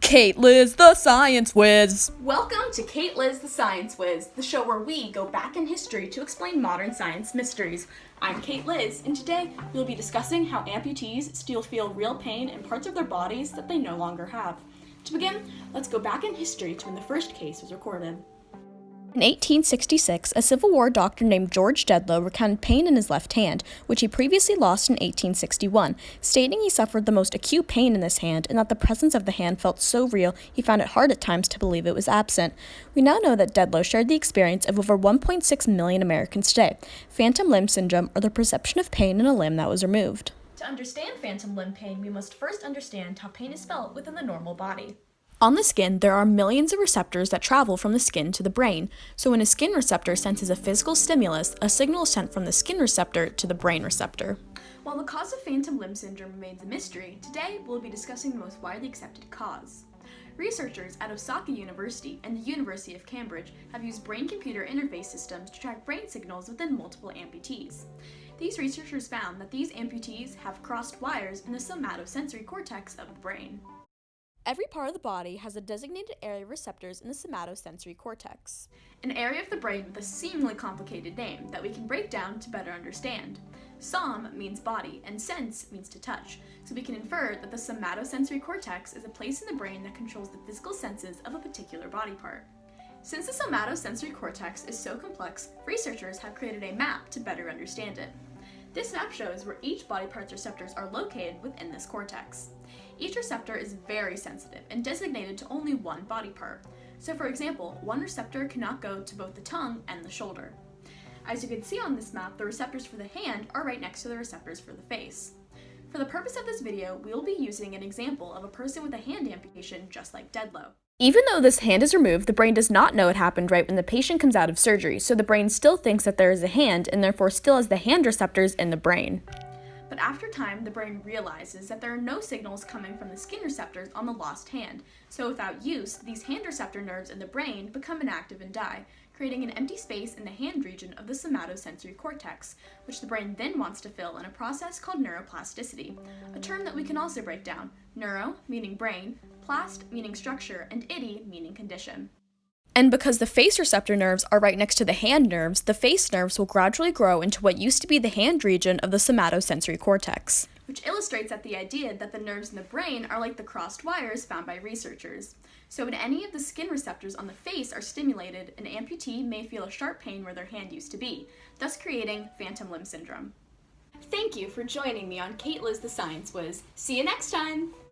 Kate Liz, the Science Whiz. Welcome to Kate Liz, the Science Whiz, the show where we go back in history to explain modern science mysteries. I'm Kate Liz, and today we'll be discussing how amputees still feel real pain in parts of their bodies that they no longer have. To begin, let's go back in history to when the first case was recorded. In 1866, a Civil War doctor named George Dedlow recounted pain in his left hand, which he previously lost in 1861, stating he suffered the most acute pain in this hand and that the presence of the hand felt so real he found it hard at times to believe it was absent. We now know that Dedlow shared the experience of over 1.6 million Americans today. Phantom limb syndrome, or the perception of pain in a limb that was removed. To understand phantom limb pain, we must first understand how pain is felt within the normal body. On the skin, there are millions of receptors that travel from the skin to the brain. So when a skin receptor senses a physical stimulus, a signal is sent from the skin receptor to the brain receptor. While the cause of phantom limb syndrome remains a mystery, today we'll be discussing the most widely accepted cause. Researchers at Osaka University and the University of Cambridge have used brain-computer interface systems to track brain signals within multiple amputees. These researchers found that these amputees have crossed wires in the somatosensory cortex of the brain. Every part of the body has a designated area of receptors in the somatosensory cortex, an area of the brain with a seemingly complicated name that we can break down to better understand. Som means body, and sense means to touch, so we can infer that the somatosensory cortex is a place in the brain that controls the physical senses of a particular body part. Since the somatosensory cortex is so complex, researchers have created a map to better understand it. This map shows where each body part's receptors are located within this cortex. Each receptor is very sensitive and designated to only one body part. So for example, one receptor cannot go to both the tongue and the shoulder. As you can see on this map, the receptors for the hand are right next to the receptors for the face. For the purpose of this video, we will be using an example of a person with a hand amputation just like Dedlow. Even though this hand is removed, the brain does not know it happened right when the patient comes out of surgery, so the brain still thinks that there is a hand and therefore still has the hand receptors in the brain. But after time, the brain realizes that there are no signals coming from the skin receptors on the lost hand, so without use, these hand receptor nerves in the brain become inactive and die, creating an empty space in the hand region of the somatosensory cortex, which the brain then wants to fill in a process called neuroplasticity, a term that we can also break down: neuro, meaning brain, plast, meaning structure, and ity, meaning condition. And because the face receptor nerves are right next to the hand nerves, the face nerves will gradually grow into what used to be the hand region of the somatosensory cortex. Which illustrates the idea that the nerves in the brain are like the crossed wires found by researchers. So when any of the skin receptors on the face are stimulated, an amputee may feel a sharp pain where their hand used to be, thus creating phantom limb syndrome. Thank you for joining me on Kate Liz the Science Whiz. See you next time!